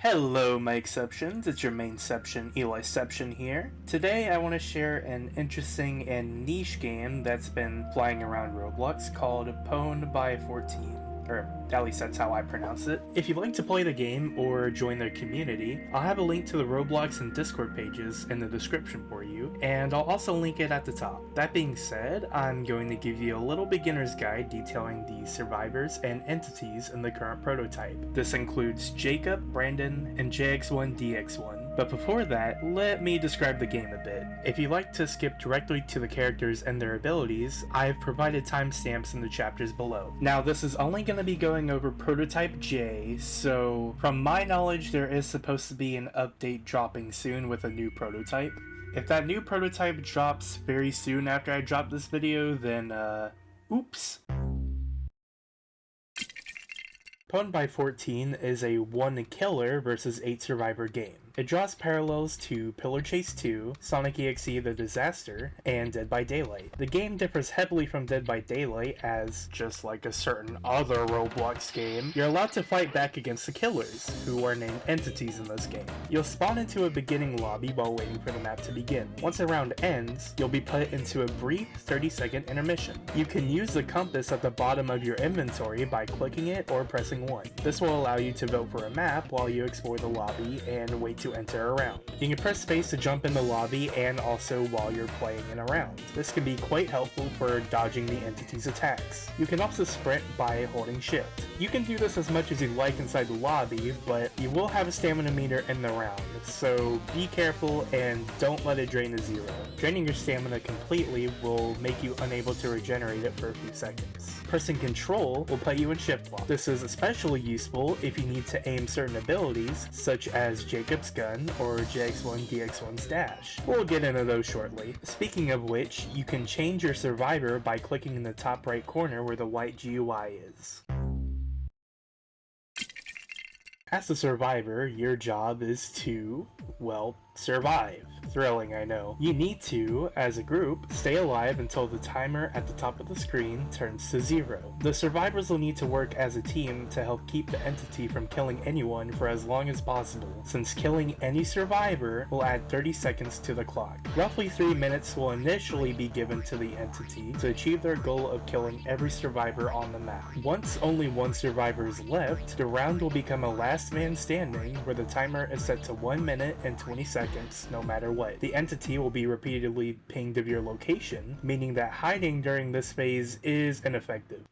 Hello, my exceptions. It's your mainception, Eliception here. Today, I want to share an interesting and niche game that's been flying around Roblox called Pwned by 14. Or at least that's how I pronounce it. If you'd like to play the game or join their community, I'll have a link to the Roblox and Discord pages in the description for you, and I'll also link it at the top. That being said, I'm going to give you a little beginner's guide detailing the survivors and entities in the current prototype. This includes Jacob, Brandon, and JX1DX1. But before that, let me describe the game a bit. If you'd like to skip directly to the characters and their abilities, I've provided timestamps in the chapters below. Now, this is only going to be going over Prototype J, so from my knowledge, there is supposed to be an update dropping soon with a new prototype. If that new prototype drops very soon after I drop this video, then, oops. Pwned by 14 is a 1 killer versus 8 survivor game. It draws parallels to Pillar Chase 2, Sonic EXE The Disaster, and Dead by Daylight. The game differs heavily from Dead by Daylight as, just like a certain other Roblox game, you're allowed to fight back against the killers, who are named entities in this game. You'll spawn into a beginning lobby while waiting for the map to begin. Once a round ends, you'll be put into a brief 30-second intermission. You can use the compass at the bottom of your inventory by clicking it or pressing 1. This will allow you to vote for a map while you explore the lobby and wait to enter a round. You can press space to jump in the lobby and also while you're playing in a round. This can be quite helpful for dodging the entity's attacks. You can also sprint by holding shift. You can do this as much as you like inside the lobby, but you will have a stamina meter in the round, so be careful and don't let it drain to 0. Draining your stamina completely will make you unable to regenerate it for a few seconds. Pressing control will put you in shift lock. This is especially useful if you need to aim certain abilities, such as Jacob's gun or JX1DX1's dash. We'll get into those shortly. Speaking of which, you can change your survivor by clicking in the top right corner where the white GUI is. As a survivor, your job is to, well, survive. Thrilling, I know. You need to, as a group, stay alive until the timer at the top of the screen turns to 0. The survivors will need to work as a team to help keep the entity from killing anyone for as long as possible, since killing any survivor will add 30 seconds to the clock. Roughly 3 minutes will initially be given to the entity to achieve their goal of killing every survivor on the map. Once only one survivor is left, the round will become a last man standing where the timer is set to 1 minute and 20 seconds no matter what. The entity will be repeatedly pinged of your location, meaning that hiding during this phase is ineffective.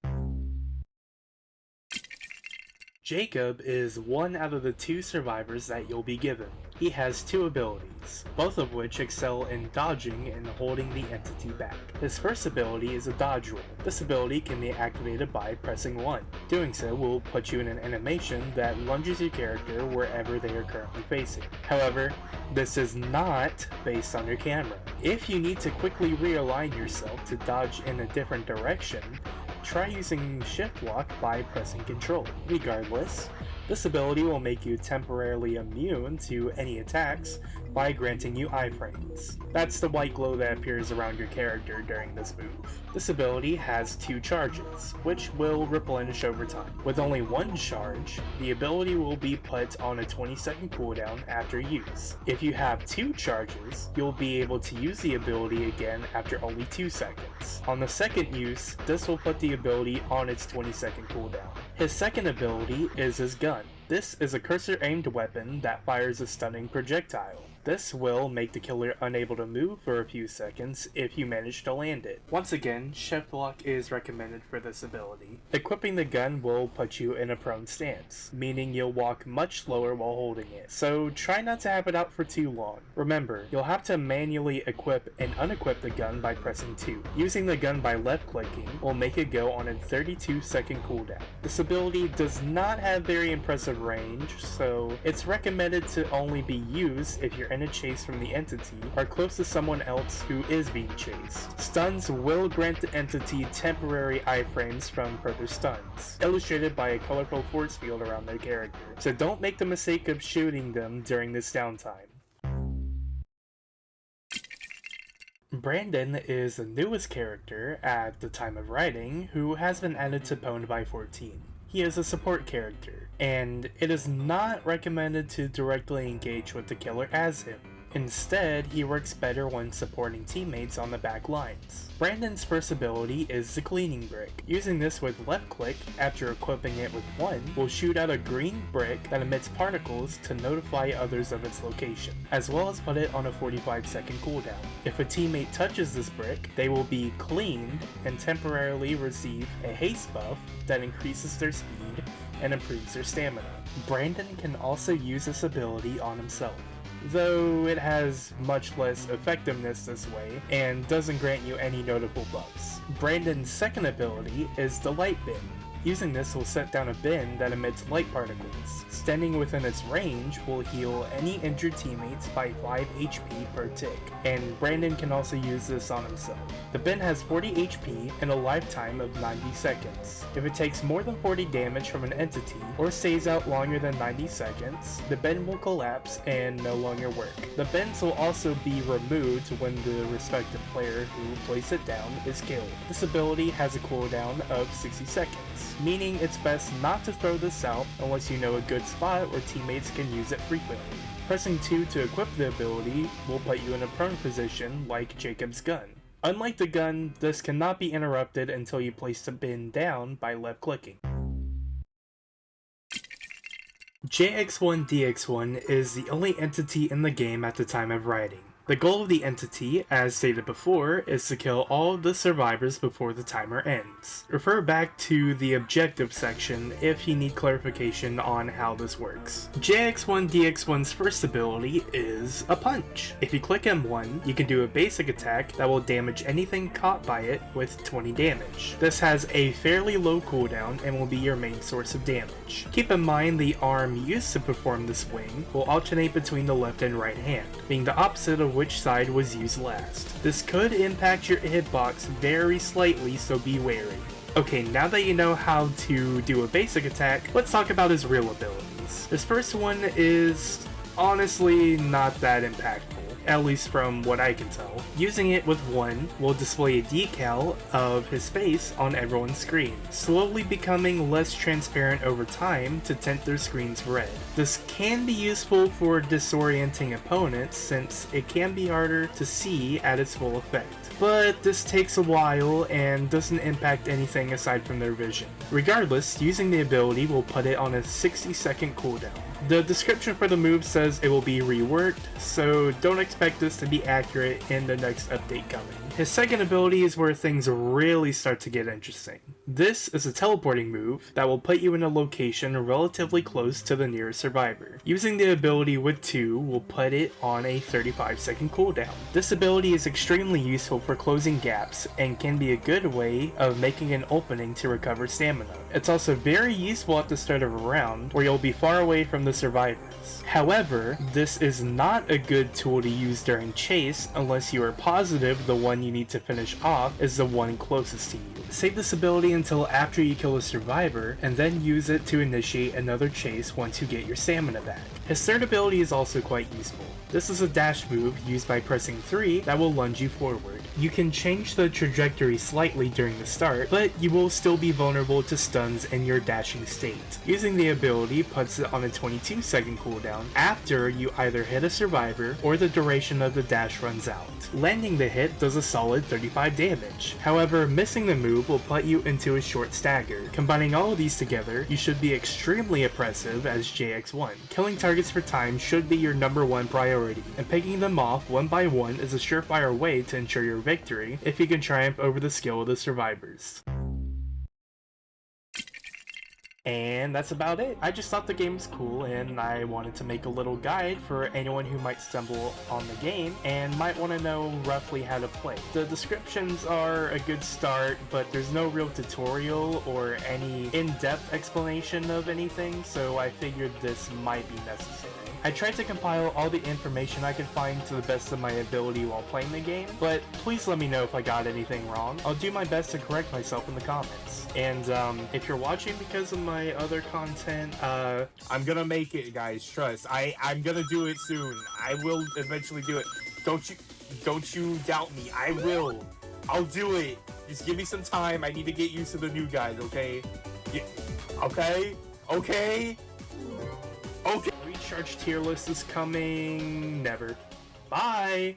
Jacob is one out of the 2 survivors that you'll be given. He has 2 abilities, both of which excel in dodging and holding the entity back. His first ability is a dodge roll. This ability can be activated by pressing 1. Doing so will put you in an animation that lunges your character wherever they are currently facing. However, this is not based on your camera. If you need to quickly realign yourself to dodge in a different direction, try using shift lock by pressing control. Regardless, this ability will make you temporarily immune to any attacks by granting you iframes. That's the white glow that appears around your character during this move. This ability has 2 charges, which will replenish over time. With only 1 charge, the ability will be put on a 20-second cooldown after use. If you have 2 charges, you'll be able to use the ability again after only 2 seconds. On the second use, this will put the ability on its 20-second cooldown. His second ability is his gun. This is a cursor-aimed weapon that fires a stunning projectile. This will make the killer unable to move for a few seconds if you manage to land it. Once again, shift lock is recommended for this ability. Equipping the gun will put you in a prone stance, meaning you'll walk much slower while holding it, so try not to have it out for too long. Remember, you'll have to manually equip and unequip the gun by pressing 2. Using the gun by left clicking will make it go on a 32-second cooldown. This ability does not have very impressive range, so it's recommended to only be used if you're in a chase from the entity or close to someone else who is being chased. Stuns will grant the entity temporary iframes from further stuns, illustrated by a colorful force field around their character, so don't make the mistake of shooting them during this downtime. Brandon is the newest character at the time of writing who has been added to Pwned by 14. he is a support character, and it is not recommended to directly engage with the killer as him. Instead, he works better when supporting teammates on the back lines. Brandon's first ability is the cleaning brick. Using this with left click, after equipping it with 1, will shoot out a green brick that emits particles to notify others of its location, as well as put it on a 45-second cooldown. If a teammate touches this brick, they will be cleaned and temporarily receive a haste buff that increases their speed and improves their stamina. Brandon can also use this ability on himself, though it has much less effectiveness this way and doesn't grant you any notable buffs. Brandon's second ability is the light bin. Using this will set down a bin that emits light particles. Standing within its range will heal any injured teammates by 5 HP per tick, and Brandon can also use this on himself. The bin has 40 HP and a lifetime of 90 seconds. If it takes more than 40 damage from an entity, or stays out longer than 90 seconds, the bin will collapse and no longer work. The bins will also be removed when the respective player who placed it down is killed. This ability has a cooldown of 60 seconds, meaning it's best not to throw this out unless you know a good spot where teammates can use it frequently. Pressing 2 to equip the ability will put you in a prone position like Jacob's gun. Unlike the gun, this cannot be interrupted until you place the bin down by left clicking. JX1DX1 is the only entity in the game at the time of writing. The goal of the entity, as stated before, is to kill all of the survivors before the timer ends. Refer back to the objective section if you need clarification on how this works. JX1DX1's first ability is a punch. If you click M1, you can do a basic attack that will damage anything caught by it with 20 damage. This has a fairly low cooldown and will be your main source of damage. Keep in mind the arm used to perform the swing will alternate between the left and right hand, being the opposite of which side was used last. This could impact your hitbox very slightly, so be wary. Okay, now that you know how to do a basic attack, let's talk about his real abilities. This first one is honestly not that impactful, at least from what I can tell. Using it with 1 will display a decal of his face on everyone's screen, slowly becoming less transparent over time to tint their screens red. This can be useful for disorienting opponents since it can be harder to see at its full effect, but this takes a while and doesn't impact anything aside from their vision. Regardless, using the ability will put it on a 60-second cooldown. The description for the move says it will be reworked, so don't expect this to be accurate in the next update coming. His second ability is where things really start to get interesting. This is a teleporting move that will put you in a location relatively close to the nearest survivor. Using the ability with 2 will put it on a 35-second cooldown. This ability is extremely useful for closing gaps and can be a good way of making an opening to recover stamina. It's also very useful at the start of a round where you'll be far away from the survivors. However, this is not a good tool to use during chase unless you are positive the one you need to finish off is the one closest to you. Save this ability until after you kill a survivor, and then use it to initiate another chase once you get your stamina back. His third ability is also quite useful. This is a dash move used by pressing 3 that will lunge you forward. You can change the trajectory slightly during the start, but you will still be vulnerable to stuns in your dashing state. Using the ability puts it on a 22-second cooldown after you either hit a survivor or the duration of the dash runs out. Landing the hit does a solid 35 damage. However, missing the move will put you into a short stagger. Combining all of these together, you should be extremely oppressive as JX1. Killing targets for time should be your #1 priority, and picking them off one by one is a surefire way to ensure your victory if you can triumph over the skill of the survivors. And that's about it. I just thought the game was cool and I wanted to make a little guide for anyone who might stumble on the game and might want to know roughly how to play. The descriptions are a good start, but there's no real tutorial or any in-depth explanation of anything, so I figured this might be necessary. I tried to compile all the information I could find to the best of my ability while playing the game, but please let me know if I got anything wrong. I'll do my best to correct myself in the comments. And if you're watching because of my other content, I'm gonna make it, guys, trust. I'm gonna do it soon. I will eventually do it. Don't you doubt me. I will. I'll do it. Just give me some time. I need to get used to the new guys, okay? Yeah. Okay? Okay? Okay. Recharge tier list is coming. Never. Bye!